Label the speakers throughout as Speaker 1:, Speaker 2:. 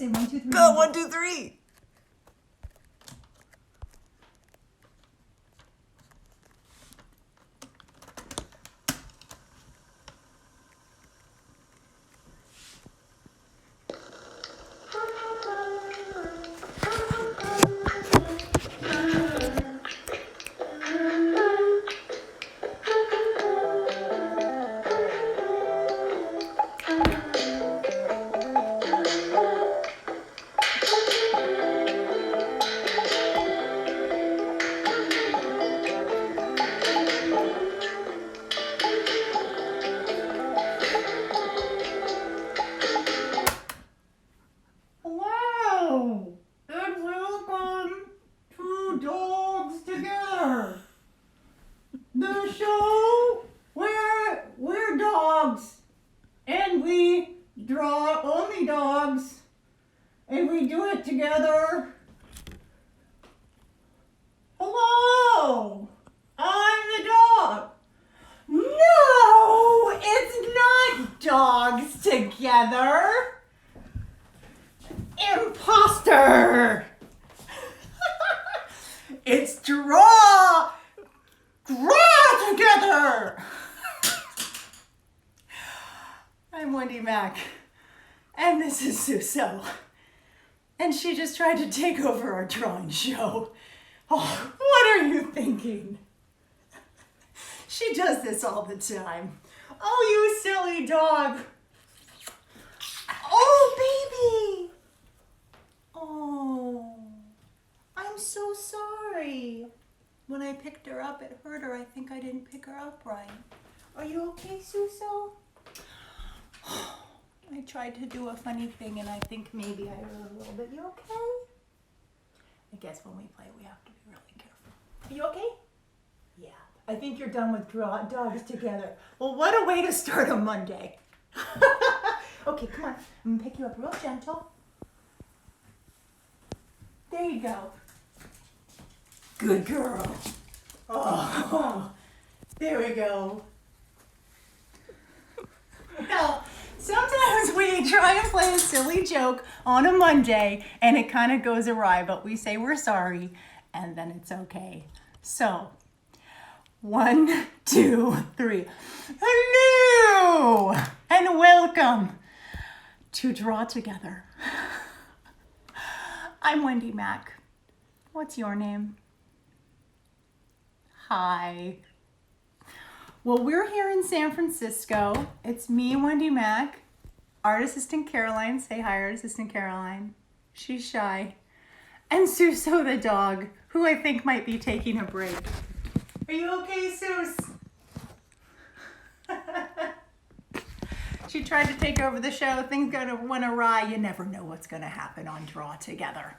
Speaker 1: say 1, 2, 3.
Speaker 2: Go, 1, 2, 3.
Speaker 1: Wow! And welcome to Dogs Together, the show where we're dogs and we draw only dogs and we do it together. Hello! I'm the dog. No, it's not Dogs Together. Imposter! It's draw together. I'm Wendy Mac, and this is Suso. And she just tried to take over our drawing show. Oh, what are you thinking? She does this all the time. Oh, you silly dog. Oh, baby. Oh, I'm so sorry. When I picked her up, it hurt her. I think I didn't pick her up right. Are you okay, Suso? I tried to do a funny thing and I think maybe I hurt her a little bit. You okay? I guess when we play, we have to be really careful. Are you okay? Yeah. I think you're done with dogs together. Well, what a way to start a Monday. Okay, come on. I'm gonna pick you up real gentle. There you go. Good girl. Oh, there we go. Well, sometimes we try and play a silly joke on a Monday and it kind of goes awry, but we say we're sorry and then it's okay. So, 1, 2, 3. Hello and welcome to Draw Together. I'm Wendy Mac. What's your name? Hi. Well, we're here in San Francisco. It's me, Wendy Mac, art assistant Caroline. Say hi, art assistant Caroline. She's shy. And Suso the dog, who I think might be taking a break. Are you okay, Sus? She tried to take over the show. Things went awry. You never know what's going to happen on Draw Together.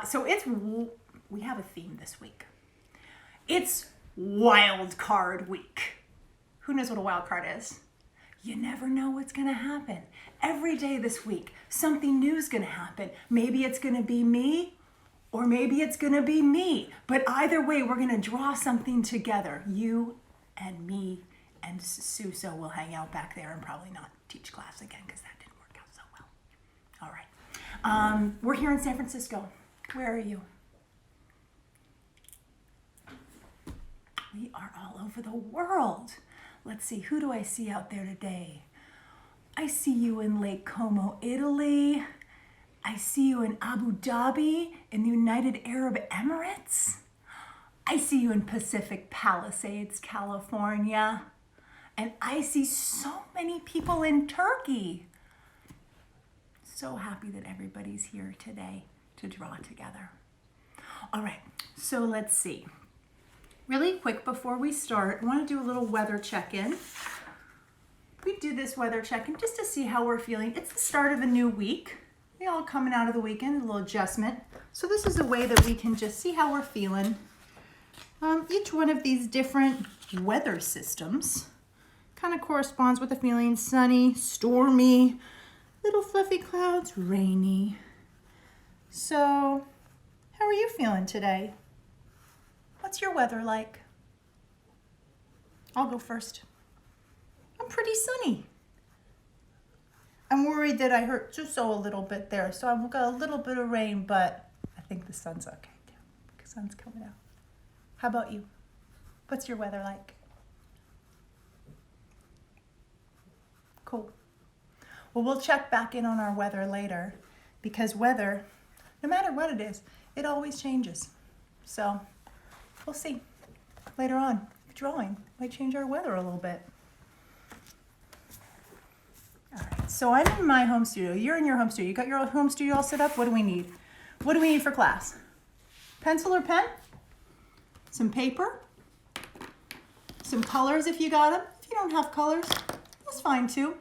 Speaker 1: So we have a theme this week. It's Wild Card Week. Who knows what a wild card is? You never know what's going to happen. Every day this week, something new is going to happen. Maybe it's going to be me, or maybe it's going to be me. But either way, we're going to draw something together. You and me and Suso will hang out back there and probably not teach class again because that didn't work out so well. All right. We're here in San Francisco. Where are you? We are all over the world. Let's see, who do I see out there today? I see you in Lake Como, Italy. I see you in Abu Dhabi, in the United Arab Emirates. I see you in Pacific Palisades, California. And I see so many people in Turkey. So happy that everybody's here today to draw together. All right, so let's see. Really quick before we start, I want to do a little weather check-in. We do this weather check-in just to see how we're feeling. It's the start of a new week. We all coming out of the weekend, a little adjustment. So this is a way that we can just see how we're feeling. Each one of these different weather systems kind of corresponds with the feeling: sunny, stormy, little fluffy clouds, rainy. So how are you feeling today? What's your weather like? I'll go first. I'm pretty sunny. I'm worried that I hurt Suso a little bit there, so I've got a little bit of rain, but I think the sun's okay too. The sun's coming out. How about you? What's your weather like? Cool. Well, we'll check back in on our weather later, because weather, no matter what it is, it always changes. So we'll see later on. Drawing might change our weather a little bit. All right, so I'm in my home studio. You're in your home studio. You got your home studio all set up? What do we need? What do we need for class? Pencil or pen? Some paper? Some colors if you got them. If you don't have colors, that's fine too.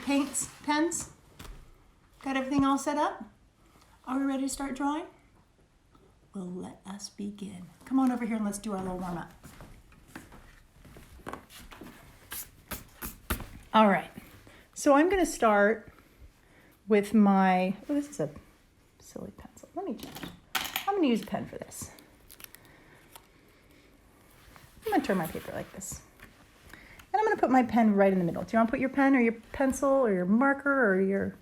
Speaker 1: Paints, pens? Got everything all set up? Are we ready to start drawing? Well, let us begin. Come on over here and let's do our little warm-up. All right, so I'm going to start with my, oh, this is a silly pencil. Let me change. I'm going to use a pen for this. I'm going to turn my paper like this. And I'm going to put my pen right in the middle. Do you want to put your pen or your pencil or your marker or your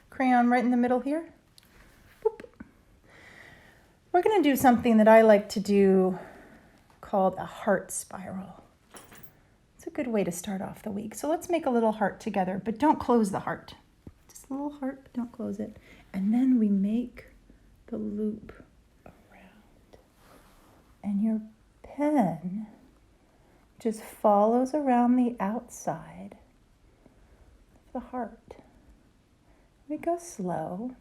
Speaker 1: crayon right in the middle here? Boop. We're going to do something that I like to do called a heart spiral. It's a good way to start off the week. So let's make a little heart together, but don't close the heart. Just a little heart, but don't close it. And then we make the loop around. And your pen just follows around the outside of the heart. We go slow,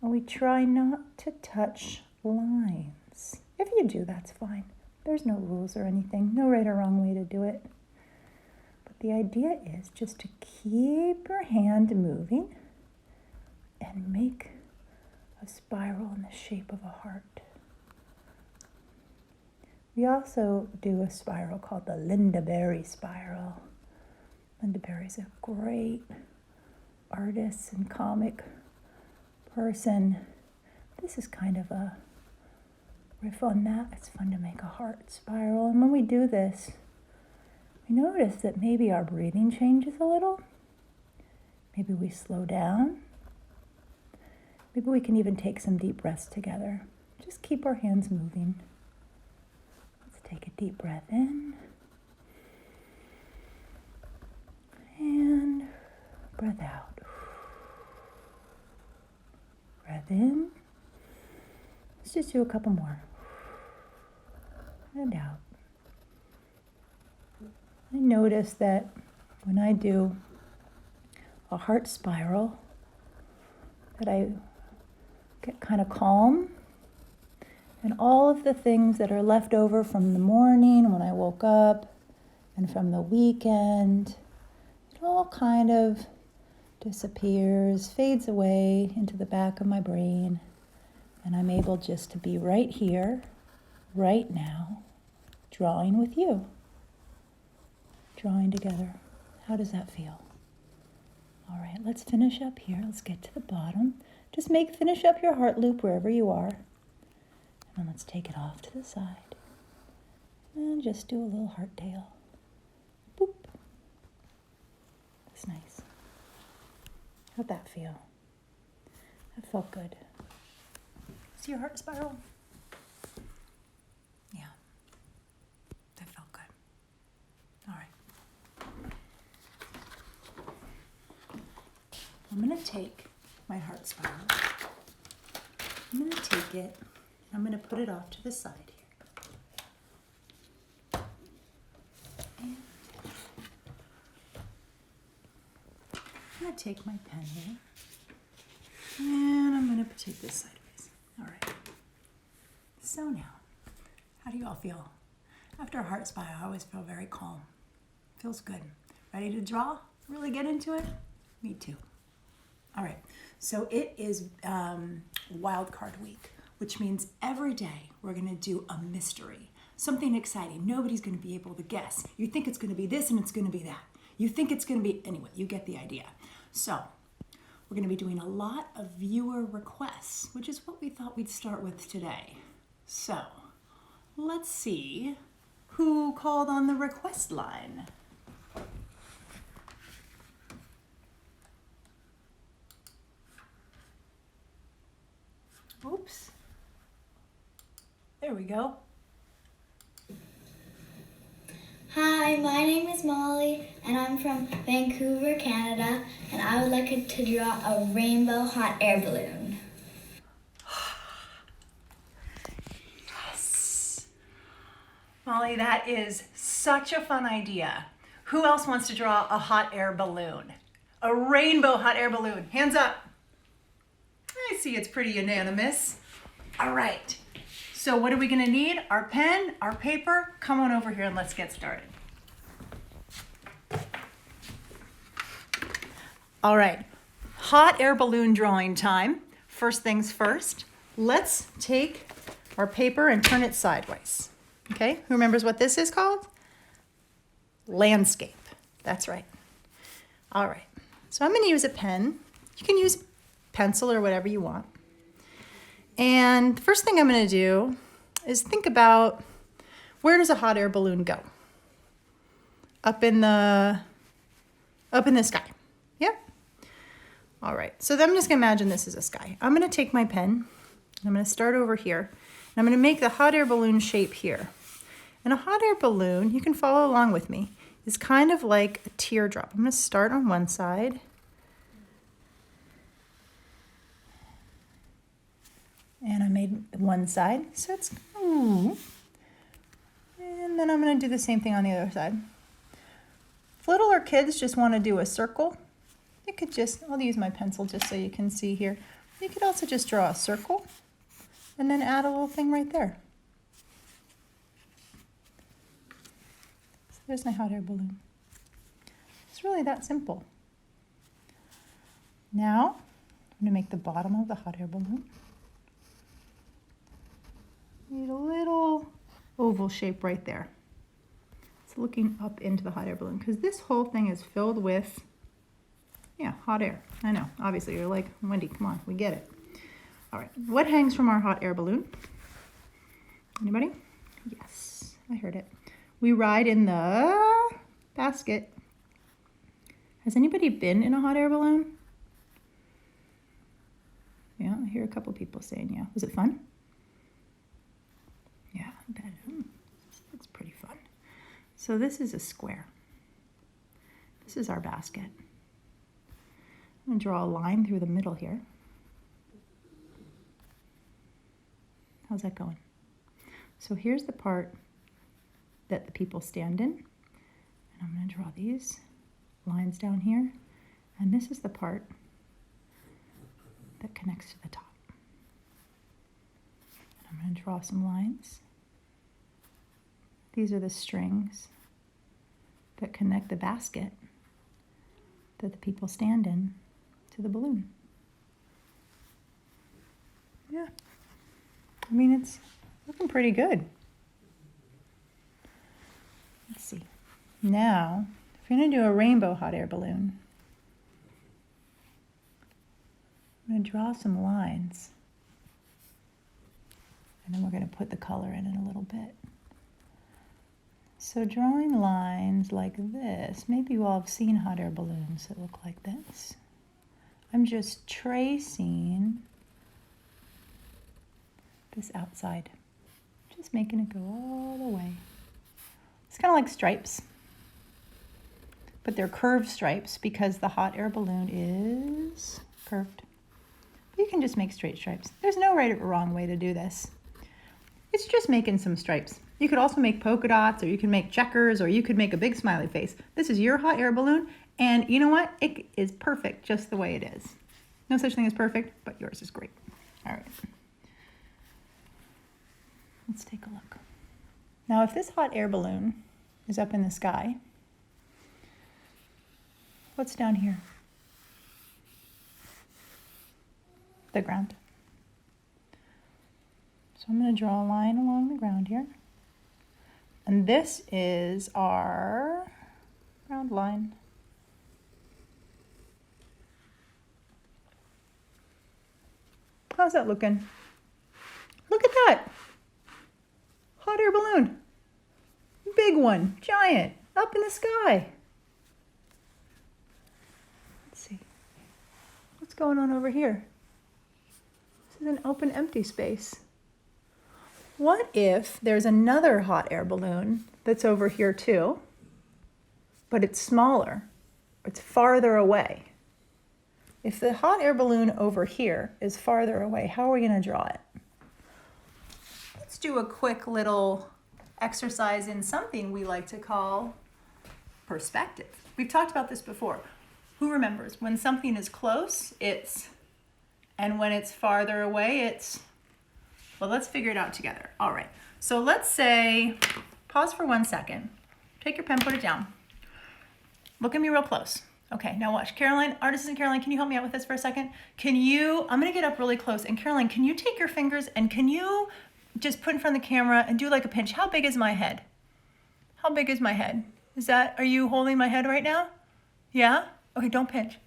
Speaker 1: and we try not to touch lines. If you do, that's fine. There's no rules or anything, no right or wrong way to do it. But the idea is just to keep your hand moving and make a spiral in the shape of a heart. We also do a spiral called the Linda Berry spiral. Linda Berry's a great artist and comic person. This is kind of a riff on that. It's fun to make a heart spiral. And when we do this, we notice that maybe our breathing changes a little. Maybe we slow down. Maybe we can even take some deep breaths together. Just keep our hands moving. Let's take a deep breath in. And breath out. Breath in. Let's just do a couple more. And out. I notice that when I do a heart spiral, that I get kind of calm, and all of the things that are left over from the morning when I woke up and from the weekend, it all kind of disappears, fades away into the back of my brain, and I'm able just to be right here, right now, drawing with you. Drawing together. How does that feel? All right, let's finish up here. Let's get to the bottom. Just finish up your heart loop wherever you are. And then let's take it off to the side. And just do a little heart tail. Boop. That's nice. How'd that feel? That felt good. See your heart spiral? Yeah. That felt good. All right. I'm going to take my heart spiral. I'm going to take it, I'm going to put it off to the side here. And I'm going to take my pen here, and I'm going to take this sideways. All right. So now, how do you all feel? After a heart spiral, I always feel very calm. Feels good. Ready to draw? Really get into it? Me too. All right, so it is wild card week, which means every day we're gonna do a mystery, something exciting. Nobody's gonna be able to guess. You think it's gonna be this and it's gonna be that. You think it's gonna be, anyway, you get the idea. So we're gonna be doing a lot of viewer requests, which is what we thought we'd start with today. So let's see who called on the request line. There we go.
Speaker 2: Hi, my name is Molly, and I'm from Vancouver, Canada, and I would like to draw a rainbow hot air balloon.
Speaker 1: Yes. Molly, that is such a fun idea. Who else wants to draw a hot air balloon? A rainbow hot air balloon. Hands up. I see it's pretty unanimous. All right. So what are we going to need? Our pen, our paper. Come on over here and let's get started. All right. Hot air balloon drawing time. First things first. Let's take our paper and turn it sideways. Okay? Who remembers what this is called? Landscape. That's right. All right. So I'm going to use a pen. You can use pencil or whatever you want. And the first thing I'm going to do is think about, where does a hot air balloon go? Up in the sky. Yep. All right. So then I'm just going to imagine this is a sky. I'm going to take my pen. And I'm going to start over here. And I'm going to make the hot air balloon shape here. And a hot air balloon, you can follow along with me, is kind of like a teardrop. I'm going to start on one side. And I made one side, so it's, and then I'm going to do the same thing on the other side. If littler kids just want to do a circle, you could just, I'll use my pencil just so you can see here. You could also just draw a circle and then add a little thing right there. So there's my hot air balloon. It's really that simple. Now, I'm going to make the bottom of the hot air balloon. Need a little oval shape right there. It's looking up into the hot air balloon because this whole thing is filled with, hot air. I know, obviously you're like, Wendy, come on, we get it. All right, what hangs from our hot air balloon? Anybody? Yes, I heard it. We ride in the basket. Has anybody been in a hot air balloon? Yeah, I hear a couple people saying yeah. Was it fun? Yeah, I bet. Looks pretty fun. So this is a square. This is our basket. I'm going to draw a line through the middle here. How's that going? So here's the part that the people stand in. And I'm going to draw these lines down here. And this is the part that connects to the top. And I'm going to draw some lines. These are the strings that connect the basket that the people stand in to the balloon. Yeah. I mean, it's looking pretty good. Let's see. Now, if you're going to do a rainbow hot air balloon, I'm going to draw some lines. And then we're going to put the color in a little bit. So drawing lines like this, maybe you all have seen hot air balloons that look like this. I'm just tracing this outside, just making it go all the way. It's kind of like stripes, but they're curved stripes because the hot air balloon is curved. But you can just make straight stripes. There's no right or wrong way to do this. It's just making some stripes. You could also make polka dots, or you can make checkers, or you could make a big smiley face. This is your hot air balloon, and you know what? It is perfect just the way it is. No such thing as perfect, but yours is great. All right. Let's take a look. Now, if this hot air balloon is up in the sky, what's down here? The ground. So I'm going to draw a line along the ground here. And this is our ground line. How's that looking? Look at that. Hot air balloon. Big one, giant, up in the sky. Let's see. What's going on over here? This is an open, empty space. What if there's another hot air balloon that's over here too, but it's smaller, it's farther away? If the hot air balloon over here is farther away, how are we going to draw it? Let's do a quick little exercise in something we like to call perspective. We've talked about this before. Who remembers? When something is close, it's, and when it's farther away, it's, well, let's figure it out together. All right. So let's say, pause for 1 second. Take your pen, put it down. Look at me real close. Okay, now watch. Caroline, artisan Caroline, can you help me out with this for a second? I'm gonna get up really close, and Caroline, can you take your fingers and can you just put in front of the camera and do like a pinch? How big is my head? How big is my head? Are you holding my head right now? Yeah? Okay, don't pinch.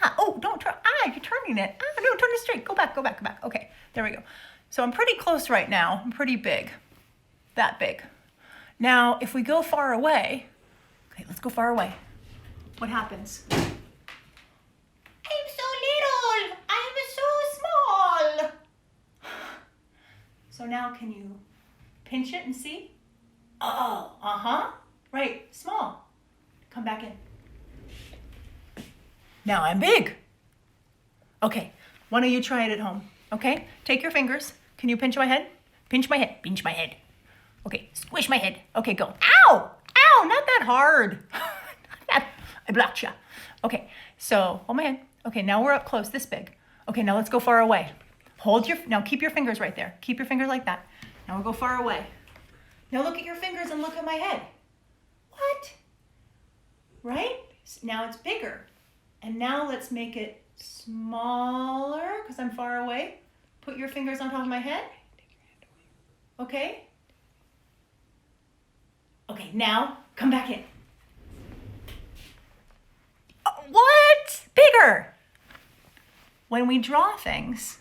Speaker 1: Don't turn, you're turning it. No, turn it straight. Go back. Okay, there we go. So I'm pretty close right now. I'm pretty big, that big. Now, if we go far away, okay, let's go far away. What happens? I'm so little. I'm so small. So now can you pinch it and see? Oh, right, small. Come back in. Now I'm big. Okay, why don't you try it at home? Okay, take your fingers. Can you pinch my head? Pinch my head, pinch my head. Okay, squish my head. Okay, go. Ow, not that hard. I blocked you. Okay, so hold my hand. Okay, now we're up close, this big. Okay, now let's go far away. Now keep your fingers right there. Keep your fingers like that. Now we'll go far away. Now look at your fingers and look at my head. What? Right? Now it's bigger. And now let's make it smaller because I'm far away. Put your fingers on top of my head. Okay? Okay, now come back in. What? Bigger. When we draw things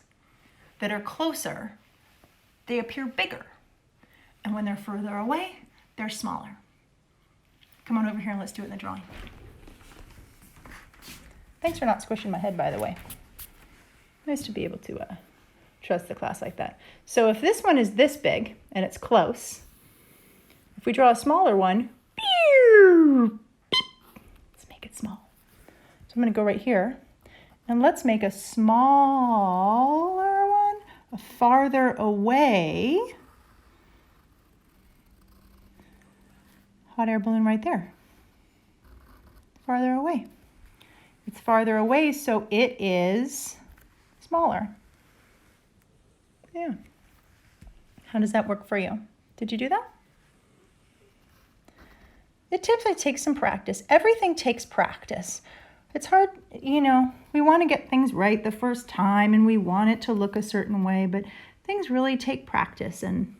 Speaker 1: that are closer, they appear bigger. And when they're further away, they're smaller. Come on over here and let's do it in the drawing. Thanks for not squishing my head, by the way. Nice to be able to trust the class like that. So if this one is this big and it's close, if we draw a smaller one, let's make it small. So I'm going to go right here, and let's make a smaller one, a farther away hot air balloon right there. Farther away. It's farther away, so it is smaller. Yeah. How does that work for you? Did you do that? It typically takes some practice. Everything takes practice. It's hard, we want to get things right the first time and we want it to look a certain way, but things really take practice, and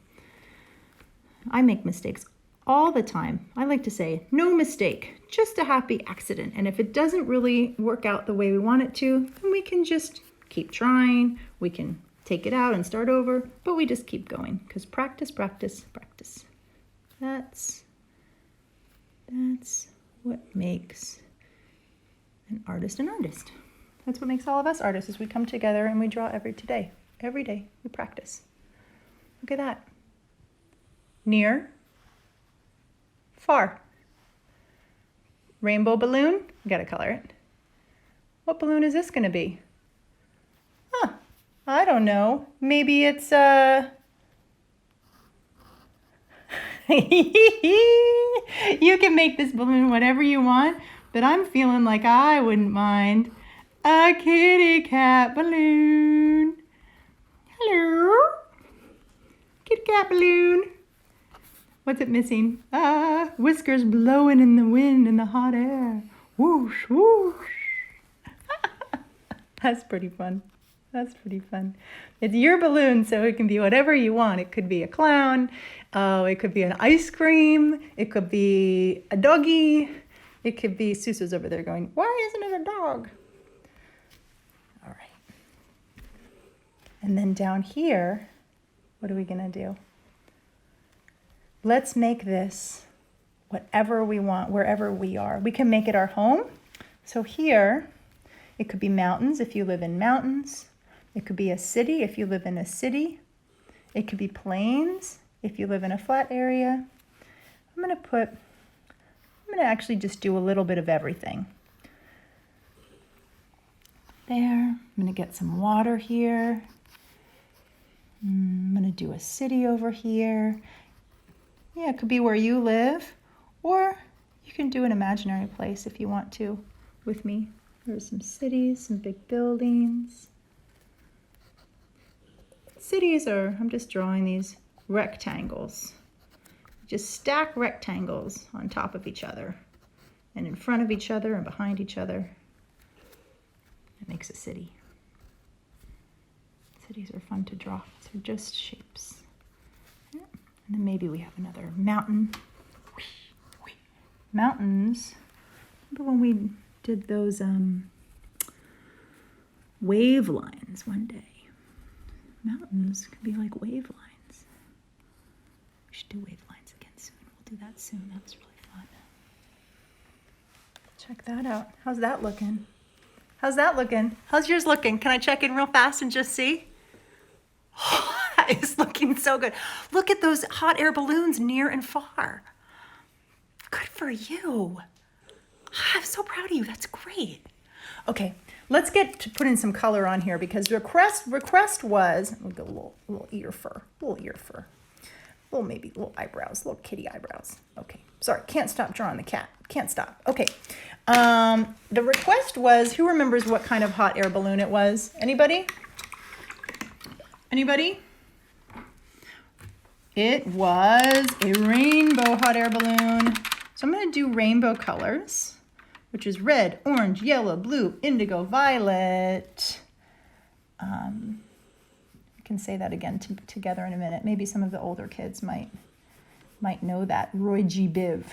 Speaker 1: I make mistakes all the time. I like to say, no mistake, just a happy accident. And if it doesn't really work out the way we want it to, then we can just keep trying. We can take it out and start over, but we just keep going because practice, practice, practice. That's what makes an artist an artist. That's what makes all of us artists, is we come together and we draw every day. Every day we practice. Look at that. Near, far. Rainbow balloon, you gotta color it. What balloon is this gonna be? I don't know. Maybe it's you can make this balloon whatever you want, but I'm feeling like I wouldn't mind a kitty cat balloon. Hello, kitty cat balloon. What's it missing? Whiskers blowing in the wind in the hot air. Whoosh, whoosh. That's pretty fun. That's pretty fun. It's your balloon, so it can be whatever you want. It could be a clown. It could be an ice cream. It could be a doggy. It could be, Susa's over there going, why isn't it a dog? All right. And then down here, what are we going to do? Let's make this whatever we want, wherever we are. We can make it our home. So here, it could be mountains if you live in mountains. It could be a city if you live in a city. It could be plains if you live in a flat area. I'm going to actually just do a little bit of everything. There. I'm going to get some water here. I'm going to do a city over here. Yeah, it could be where you live, or you can do an imaginary place if you want to with me. There's some cities, some big buildings. Cities are, I'm just drawing these rectangles. Just stack rectangles on top of each other and in front of each other and behind each other. It makes a city. Cities are fun to draw. They're just shapes. Yeah. And then maybe we have another mountain. Mountains. Remember when we did those wave lines one day? Mountains can be like wave lines. We should do wave lines again soon. We'll do that soon. That was really fun. Check that out. How's that looking? How's that looking? How's yours looking? Can I check in real fast and just see? Oh, that is looking so good. Look at those hot air balloons near and far. Good for you. I'm so proud of you. That's great. Okay, let's get to put in some color on here because the request was, we'll go a little ear fur, maybe little eyebrows, little kitty eyebrows. Okay, sorry, can't stop drawing the cat. Can't stop. Okay, the request was, who remembers what kind of hot air balloon it was? Anybody? Anybody? It was a rainbow hot air balloon. So I'm going to do rainbow colors, which is red, orange, yellow, blue, indigo, violet. We can say that again together in a minute. Maybe some of the older kids might know that. Roy G. Biv.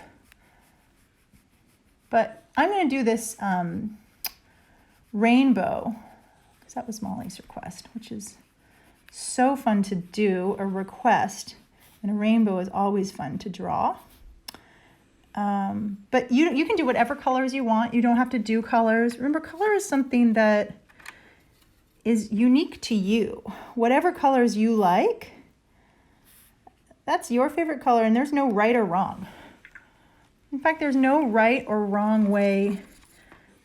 Speaker 1: But I'm going to do this rainbow, because that was Molly's request, which is so fun to do, a request. And a rainbow is always fun to draw. But you can do whatever colors you want. You don't have to do colors. Remember, color is something that is unique to you. Whatever colors you like, that's your favorite color, and there's no right or wrong. In fact, there's no right or wrong way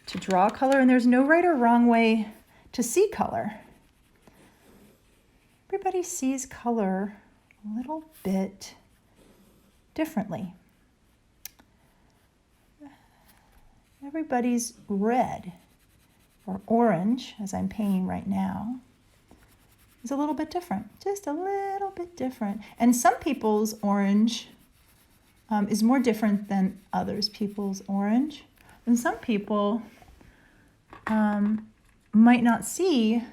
Speaker 1: to draw color, and there's no right or wrong way to see color. Everybody sees color a little bit differently. Everybody's red or orange, as I'm painting right now, is a little bit different, just a little bit different. And some people's orange is more different than others people's orange. And some people might not see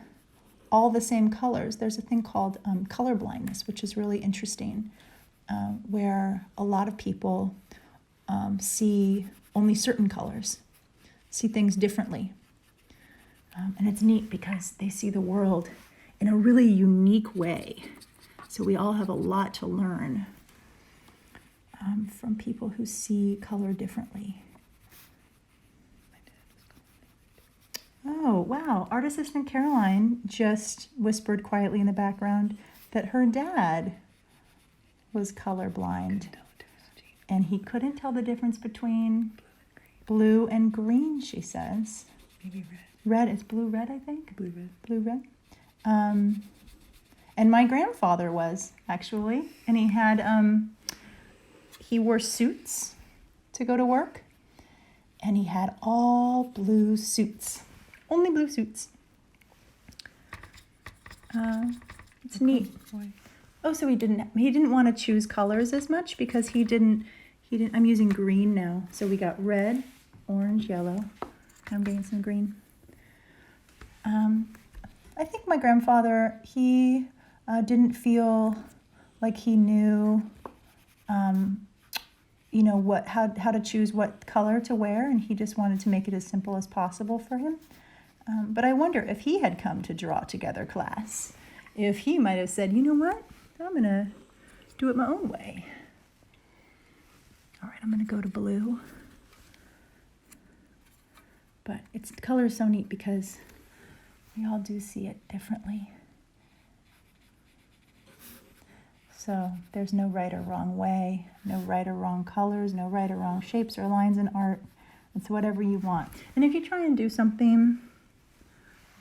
Speaker 1: all the same colors. There's a thing called color blindness, which is really interesting, where a lot of people see only certain colors, see things differently. And it's neat because they see the world in a really unique way. So we all have a lot to learn from people who see color differently. Oh, wow. Art assistant Caroline just whispered quietly in the background that her dad was colorblind. And he couldn't tell the difference between blue and green, she says.
Speaker 3: Maybe red.
Speaker 1: Red, it's blue-red, I think?
Speaker 3: Blue-red.
Speaker 1: Blue-red. And my grandfather was, actually. And he had, he wore suits to go to work. And he had all blue suits. Only blue suits. It's neat.
Speaker 3: Why?
Speaker 1: Oh, so he didn't want to choose colors as much because he didn't, I'm using green now. So we got red, orange, yellow. I'm getting some green. I think my grandfather, he didn't feel like he knew, how to choose what color to wear, and he just wanted to make it as simple as possible for him. But I wonder if he had come to Draw Together class, if he might have said, you know what, I'm going to do it my own way. All right, I'm going to go to blue. But color is so neat because we all do see it differently. So there's no right or wrong way, no right or wrong colors, no right or wrong shapes or lines in art. It's whatever you want. And if you try and do something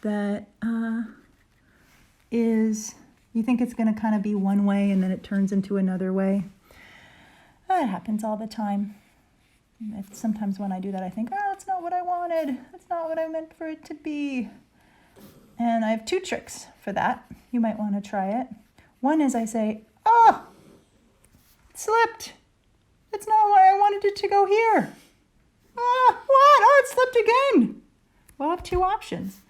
Speaker 1: that you think it's going to kind of be one way and then it turns into another way, that happens all the time. Sometimes when I do that, I think, oh, that's not what I wanted. That's not what I meant for it to be. And I have 2 tricks for that. You might want to try it. One is I say, oh, it slipped. It's not why I wanted it to go here. Ah, what? Oh, it slipped again. Well, I have 2 options.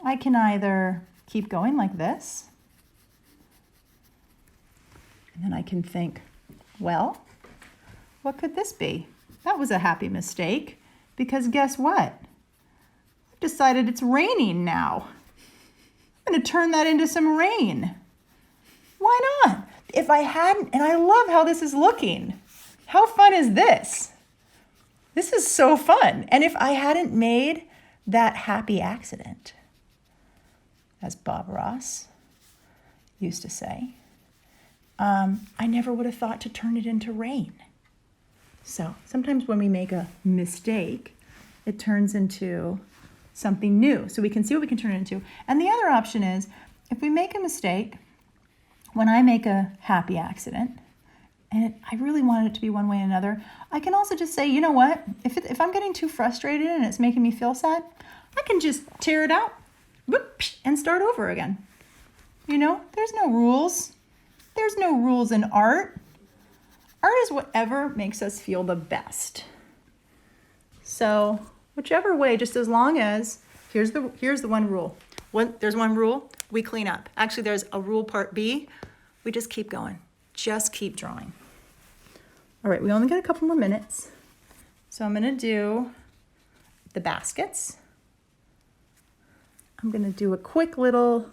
Speaker 1: I can either keep going like this, and then I can think, well, what could this be? That was a happy mistake, because guess what? I've decided it's raining now. I'm going to turn that into some rain. Why not? If I hadn't, and I love how this is looking. How fun is this? This is so fun. And if I hadn't made that happy accident, as Bob Ross used to say, I never would have thought to turn it into rain. So sometimes when we make a mistake, it turns into something new. So we can see what we can turn it into. And the other option is, if we make a mistake, when I make a happy accident, and I really want it to be one way or another, I can also just say, you know what? If I'm getting too frustrated and it's making me feel sad, I can just tear it out, whoop, and start over again. You know, there's no rules. There's no rules in art. Art is whatever makes us feel the best. So whichever way, just as long as, here's the one rule. There's one rule, we clean up. Actually, there's a rule part B. We just keep going. Just keep drawing. All right, we only got a couple more minutes. So I'm going to do the baskets. I'm going to do a quick little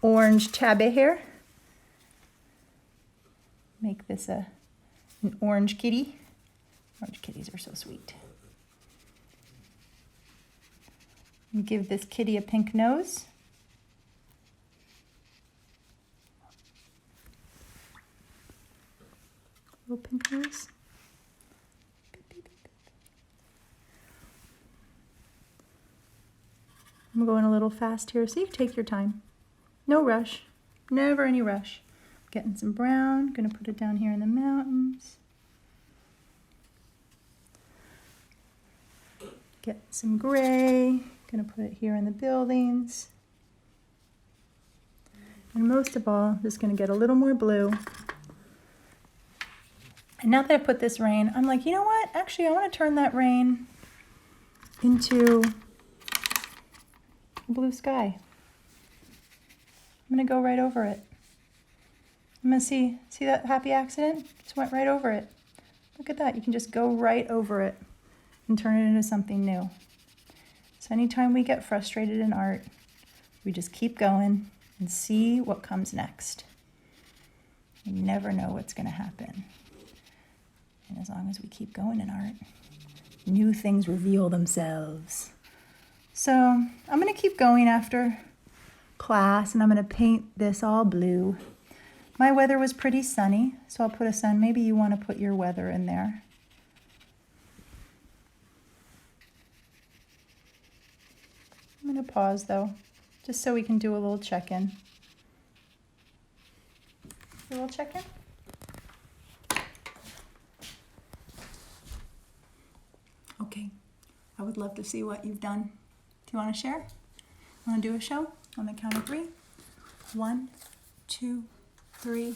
Speaker 1: orange tabby here. Make this an orange kitty. Orange kitties are so sweet. And give this kitty a pink nose. Little pink nose. I'm going a little fast here, so you take your time. No rush, never any rush. Getting some brown, gonna put it down here in the mountains. Get some gray, gonna put it here in the buildings. And most of all, just gonna get a little more blue. And now that I put this rain, I'm like, you know what? Actually, I want to turn that rain into a blue sky. I'm going to go right over it. I'm going to see that happy accident? Just went right over it. Look at that. You can just go right over it and turn it into something new. So anytime we get frustrated in art, we just keep going and see what comes next. You never know what's going to happen. And as long as we keep going in art, new things reveal themselves. So I'm going to keep going after class, and I'm going to paint this all blue. My weather was pretty sunny, so I'll put a sun. Maybe you want to put your weather in there. I'm going to pause, though, just so we can do a little check-in. A little check-in? Okay, I would love to see what you've done. Do you want to share? Want to do a show? On the count of 3. 1, 2, 3,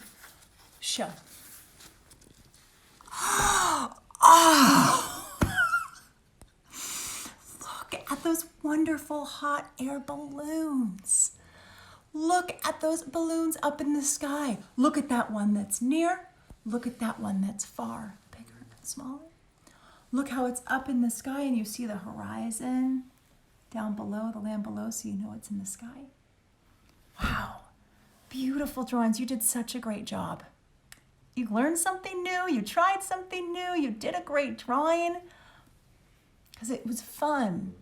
Speaker 1: show. Oh! Look at those wonderful hot air balloons. Look at those balloons up in the sky. Look at that one that's near. Look at that one that's far. Bigger and smaller. Look how it's up in the sky and you see the horizon down below, the land below, so you know it's in the sky. Wow, beautiful drawings. You did such a great job. You learned something new, you tried something new, you did a great drawing because it was fun.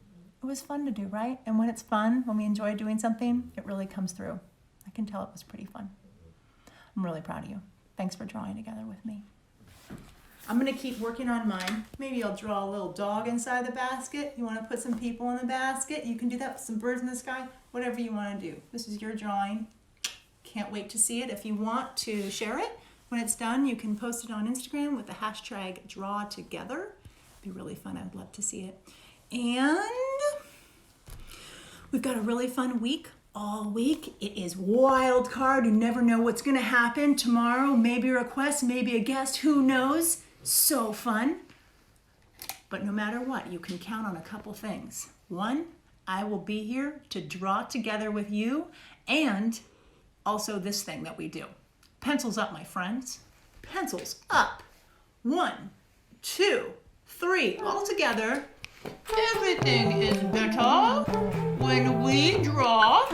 Speaker 1: It was fun to do, right? And when it's fun, when we enjoy doing something, it really comes through. I can tell it was pretty fun. I'm really proud of you. Thanks for drawing together with me. I'm gonna keep working on mine. Maybe I'll draw a little dog inside the basket. You wanna put some people in the basket? You can do that, put some birds in the sky, whatever you wanna do. This is your drawing. Can't wait to see it. If you want to share it, when it's done, you can post it on Instagram with the hashtag #drawtogether. It'd be really fun. I would love to see it. And we've got a really fun week all week. It is wild card. You never know what's going to happen tomorrow. Maybe a request, maybe a guest. Who knows? So fun. But no matter what, you can count on a couple things. One, I will be here to draw together with you, and also this thing that we do. Pencils up, my friends. Pencils up. 1, 2, 3. All together. Everything is better when we draw